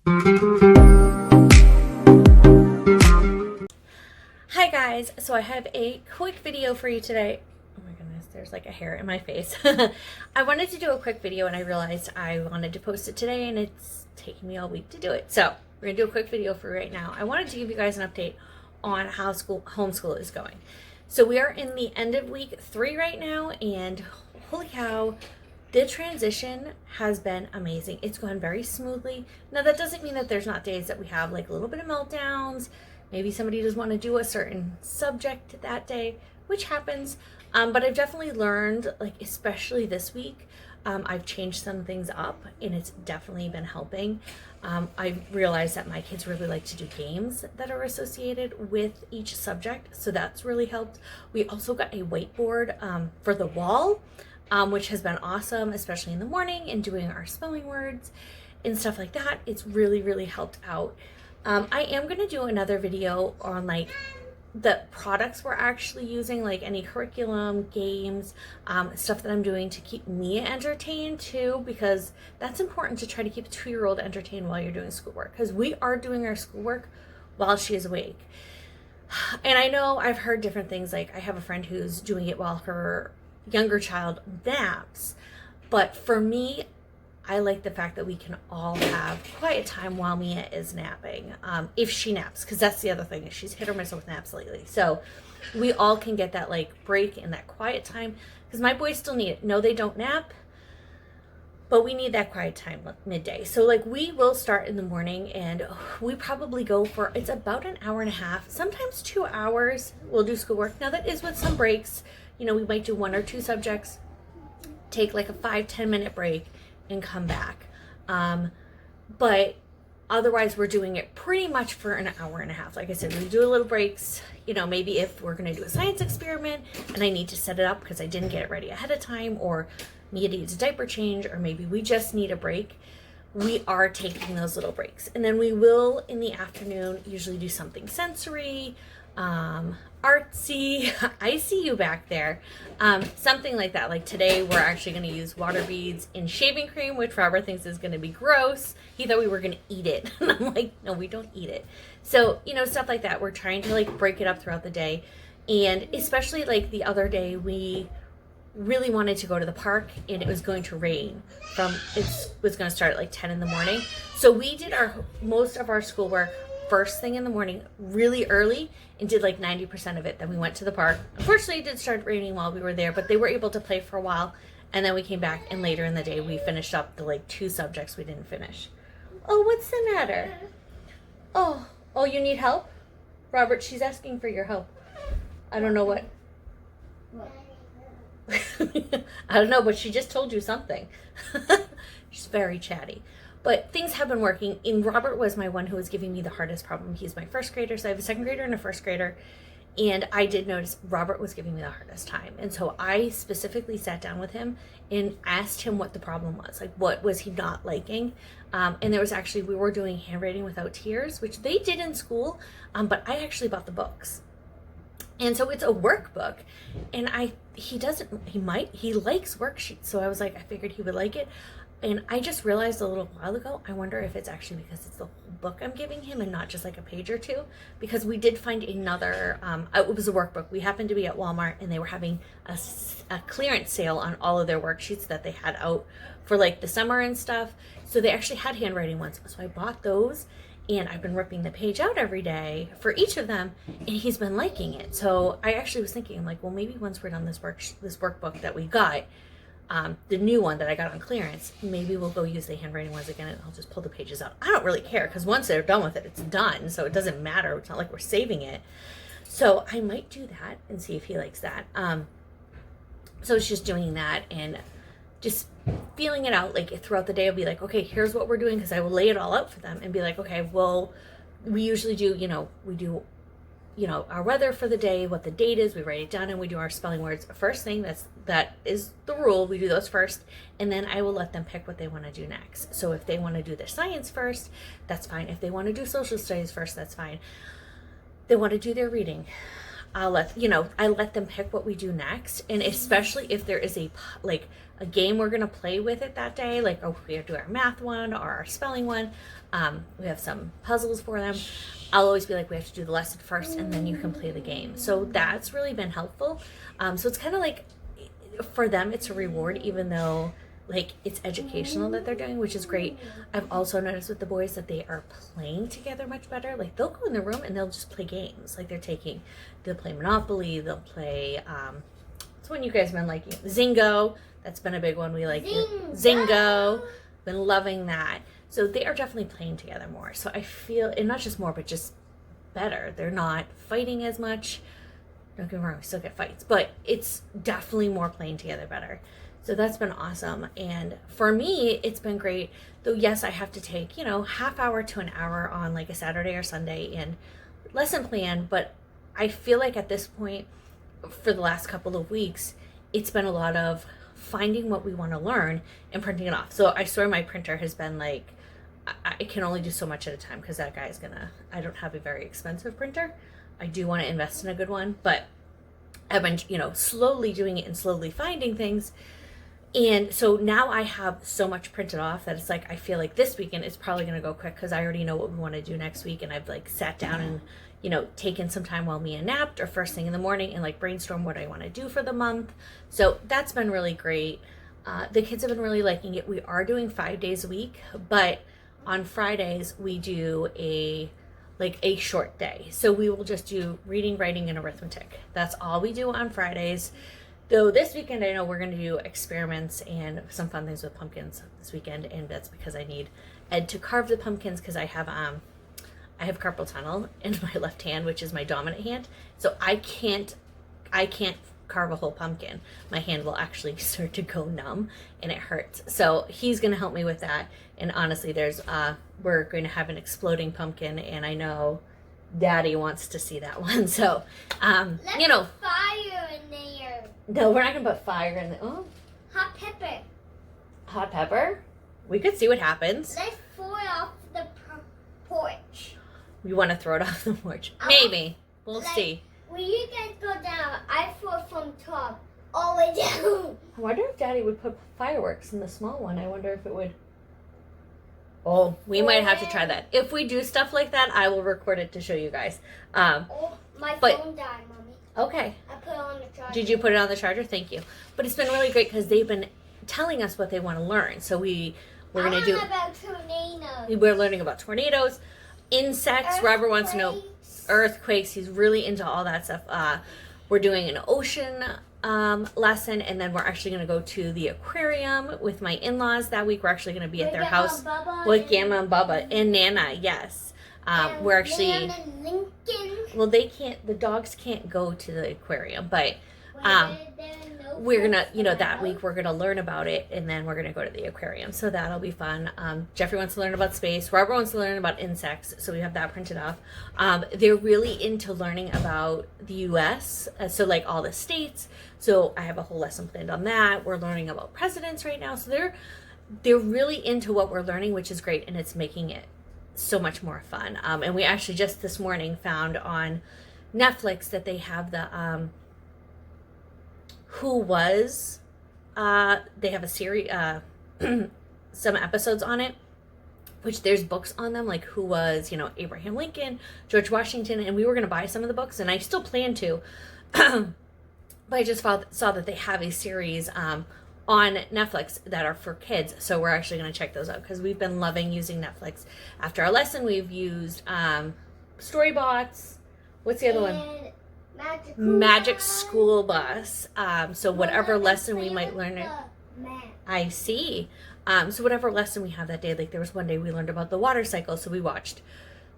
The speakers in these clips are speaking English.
Hi guys, so I have a quick video for you today. Oh my goodness, there's like a hair in my face. I wanted to do a quick video and I realized I wanted to post it today and it's taking me all week to do it. So we're gonna do a quick video for right now. I wanted to give you guys an update on how homeschool is going. So we are in the end of week 3 right now, and holy cow, the transition has been amazing. It's gone very smoothly. Now that doesn't mean that there's not days that we have like a little bit of meltdowns. Maybe somebody does want to do a certain subject that day, which happens. But I've definitely learned, like especially this week, I've changed some things up and it's definitely been helping. I realized that my kids really like to do games that are associated with each subject, so that's really helped. We also got a whiteboard for the wall, which has been awesome, especially in the morning and doing our spelling words and stuff like that. It's really, really helped out. I am going to do another video on like the products we're actually using, like any curriculum, games, stuff that I'm doing to keep me entertained too, because that's important to try to keep a 2-year-old entertained while you're doing schoolwork, because we are doing our schoolwork while she is awake. And I know I've heard different things, like I have a friend who's doing it while her younger child naps, but for me, I like the fact that we can all have quiet time while Mia is napping, if she naps, because that's the other thing, is she's hit or miss with naps lately. So we all can get that like break and that quiet time, because my boys still need it. No, they don't nap, but we need that quiet time midday. So like we will start in the morning and we probably go for, it's about an hour and a half, sometimes 2 hours. We'll do schoolwork. Now that is with some breaks. You know, we might do 1 or 2 subjects, take like a 5-10 minute break and come back. But otherwise we're doing it pretty much for an hour and a half. Like I said, we do a little breaks, you know, maybe if we're going to do a science experiment and I need to set it up because I didn't get it ready ahead of time, or Mia needs a diaper change, or maybe we just need a break, we are taking those little breaks. And then we will in the afternoon usually do something sensory, artsy. I see you back there. Something like that. Like today we're actually going to use water beads in shaving cream, which Robert thinks is going to be gross. He thought we were going to eat it. And I'm like, no, we don't eat it. So, you know, stuff like that. We're trying to like break it up throughout the day. And especially like the other day, we really wanted to go to the park and it was going to rain. It was going to start at like 10 in the morning. So we did most of our schoolwork first thing in the morning, really early, and did like 90% of it. Then we went to the park. Unfortunately, it did start raining while we were there, but they were able to play for a while. And then we came back, and later in the day, we finished up the like 2 subjects we didn't finish. Oh, what's the matter? Oh, you need help? Robert, she's asking for your help. I don't know what. I don't know, but she just told you something. She's very chatty. But things have been working. And Robert was my one who was giving me the hardest problem. He's my first grader, so I have a second grader and a first grader. And I did notice Robert was giving me the hardest time. And so I specifically sat down with him and asked him what the problem was. Like, what was he not liking? And there was actually, we were doing handwriting without tears, which they did in school, but I actually bought the books. And so it's a workbook, and he likes worksheets. So I was like, I figured he would like it. And I just realized a little while ago, I wonder if it's actually because it's the whole book I'm giving him and not just like a page or 2, because we did find another, it was a workbook. We happened to be at Walmart and they were having a clearance sale on all of their worksheets that they had out for like the summer and stuff. So they actually had handwriting ones. So I bought those. And I've been ripping the page out every day for each of them, and he's been liking it. So I actually was thinking, I'm like, well, maybe once we're done this workbook that we got, the new one that I got on clearance, maybe we'll go use the handwriting ones again, and I'll just pull the pages out. I don't really care, because once they're done with it, it's done. So it doesn't matter. It's not like we're saving it. So I might do that and see if he likes that. So it's just doing that and just feeling it out. Like throughout the day, I'll be like, okay, here's what we're doing, because I will lay it all out for them and be like, okay, well, we usually do, we do, our weather for the day, what the date is, we write it down, and we do our spelling words first thing. That is the rule. We do those first, and then I will let them pick what they want to do next. So if they want to do their science first, that's fine. If they want to do social studies first, that's fine. They want to do their reading, I let them pick what we do next. And especially if there is a game we're going to play with it that day, like, oh, we have to do our math one or our spelling one. We have some puzzles for them. I'll always be like, we have to do the lesson first and then you can play the game. So that's really been helpful. So it's kind of like, for them, it's a reward, even though like it's educational that they're doing, which is great. I've also noticed with the boys that they are playing together much better. Like they'll go in the room and they'll just play games. Like they'll play Monopoly, they'll play, it's one you guys have been liking, Zingo. That's been a big one. We like Zingo. Been loving that. So they are definitely playing together more. So I feel, and not just more, but just better. They're not fighting as much. Don't get me wrong, we still get fights, but it's definitely more playing together better. So that's been awesome. And for me, it's been great. Though, yes, I have to take, half hour to an hour on like a Saturday or Sunday and lesson plan. But I feel like at this point, for the last couple of weeks, it's been a lot of finding what we want to learn and printing it off. So I swear my printer has been like, I can only do so much at a time because that guy's I don't have a very expensive printer. I do want to invest in a good one, but I've been, slowly doing it and slowly finding things. And so now I have so much printed off that it's like, I feel like this weekend is probably going to go quick because I already know what we want to do next week. And I've like sat down and, taken some time while Mia napped or first thing in the morning and like brainstorm what I want to do for the month. So that's been really great. The kids have been really liking it. We are doing 5 days a week, but on Fridays we do a short day. So we will just do reading, writing, and arithmetic. That's all we do on Fridays. Though this weekend I know we're going to do experiments and some fun things with pumpkins this weekend, and that's because I need Ed to carve the pumpkins because I have carpal tunnel in my left hand, which is my dominant hand. So I can't carve a whole pumpkin. My hand will actually start to go numb and it hurts. So he's going to help me with that. And honestly, we're going to have an exploding pumpkin, and I know Daddy wants to see that one. So, Let's put fire in there. No, we're not going to put fire in the... Oh. Hot pepper. Hot pepper? We could see what happens. Let's throw it off the porch. You want to throw it off the porch? Maybe. We'll see. When you guys go down, I throw it from top all the way down. I wonder if Daddy would put fireworks in the small one. I wonder if it would... Oh, we might have to try that. If we do stuff like that, I will record it to show you guys. My phone died, Mommy. Okay. I put it on the charger. Did you put it on the charger? Thank you. But it's been really great because they've been telling us what they want to learn. So we're going to do... about tornadoes. We're learning about tornadoes, insects. Robert wants to know earthquakes. He's really into all that stuff. We're doing an ocean lesson, and then we're actually going to go to the aquarium with my in-laws that week. We're actually going to be at their house with Gamma and Bubba and Nana. Yes. We're actually... Well, the dogs can't go to the aquarium, but we're gonna, that week we're gonna learn about it, and then we're gonna go to the aquarium. So that'll be fun. Jeffrey wants to learn about space. Robert wants to learn about insects, so we have that printed off. They're really into learning about the U.S., so like all the states. So I have a whole lesson planned on that. We're learning about presidents right now, so they're really into what we're learning, which is great, and it's making it so much more fun. And we actually just this morning found on Netflix that they have the Who Was, they have a series, some episodes on it, which there's books on them, like Who Was, Abraham Lincoln, George Washington, and we were going to buy some of the books, and I still plan to, but I just saw that they have a series on Netflix that are for kids, so we're actually going to check those out, because we've been loving using Netflix. After our lesson, we've used Storybots, what's the other one? Magic School Bus. So whatever lesson we might learn it. I see. So whatever lesson we have that day, like there was one day we learned about the water cycle, so we watched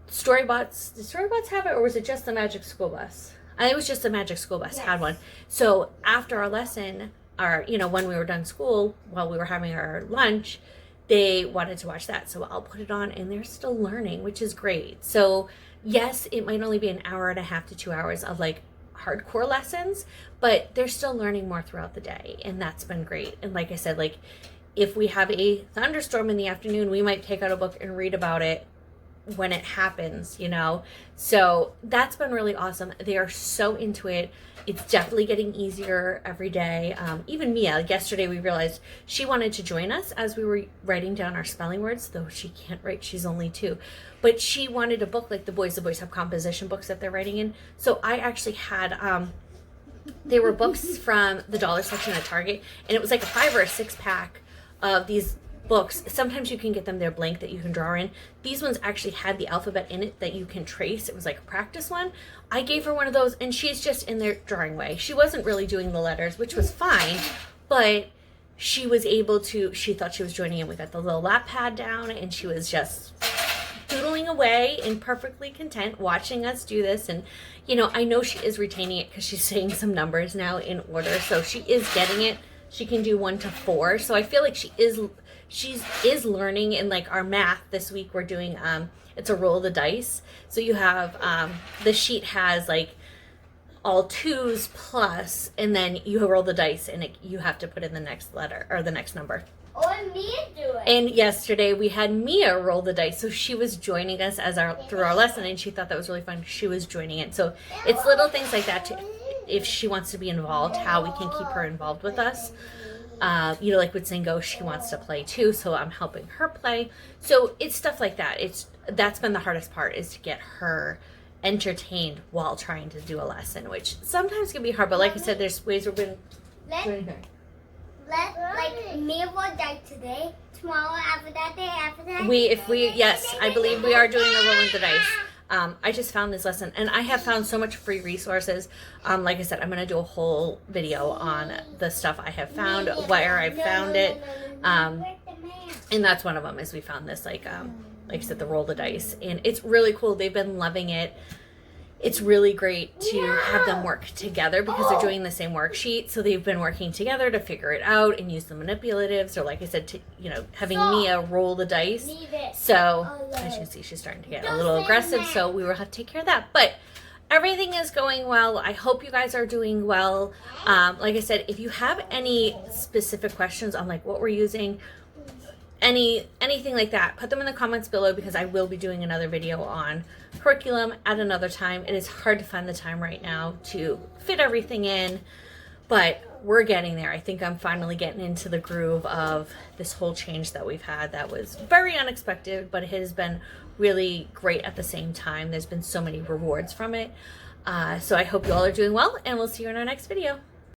Storybots. Did Storybots have it, or was it just the Magic School Bus? I think it was just the Magic School Bus had one. So after our lesson, when we were done school, while we were having our lunch, they wanted to watch that. So I'll put it on, and they're still learning, which is great. So yes, it might only be an hour and a half to 2 hours of like hardcore lessons, but they're still learning more throughout the day, and that's been great. And like I said, like if we have a thunderstorm in the afternoon, we might take out a book and read about it when it happens, you know. So that's been really awesome. They are so into it. It's definitely getting easier every day. Even Mia, yesterday we realized she wanted to join us as we were writing down our spelling words, though she can't write, she's only 2. But she wanted a book like the boys have composition books that they're writing in. So I actually had, they were books from the dollar section at Target, and it was like a 5 or a 6 pack of these books. Sometimes you can get them, they're blank that you can draw in. These ones actually had the alphabet in it that you can trace. It was like a practice one. I gave her one of those, and she's just in there drawing away. She wasn't really doing the letters, which was fine, but she was able to, she thought she was joining in. We got the little lap pad down, and she was just doodling away and perfectly content watching us do this. And you know, I know she is retaining it because she's saying some numbers now in order, so she is getting it. She can do 1 to 4, so I feel like she is learning. In like our math this week, we're doing it's a roll of the dice. So you have the sheet has like all 2s plus, and then you roll the dice, and you have to put in the next letter or the next number. Or Mia do it. And yesterday we had Mia roll the dice, so she was joining us through our lesson, and she thought that was really fun. She was joining it, so it's little things like that to, if she wants to be involved, how we can keep her involved with us. You know, like with Zingo, she wants to play too, so I'm helping her play. So it's stuff like that. That's been the hardest part, is to get her entertained while trying to do a lesson, which sometimes can be hard. But like I said, there's ways we've been doing her. Like Mia will die today, tomorrow, after that day, after that. Yes, I believe we are doing the rolling the dice. I just found this lesson, and I have found so much free resources. Like I said, I'm going to do a whole video on the stuff I have found, where I found it. And that's one of them, is we found this, like I said, the roll the dice. And it's really cool. They've been loving it. It's really great to have them work together because they're doing the same worksheet. So they've been working together to figure it out and use the manipulatives, or like I said, having Mia roll the dice. So as you can see, she's starting to get a little aggressive. So we will have to take care of that. But everything is going well. I hope you guys are doing well. Like I said, if you have any specific questions on like what we're using, anything like that, put them in the comments below, because I will be doing another video on curriculum at another time. It is hard to find the time right now to fit everything in, but we're getting there. I think I'm finally getting into the groove of this whole change that we've had. That was very unexpected, but it has been really great at the same time. There's been so many rewards from it. So I hope you all are doing well, and we'll see you in our next video.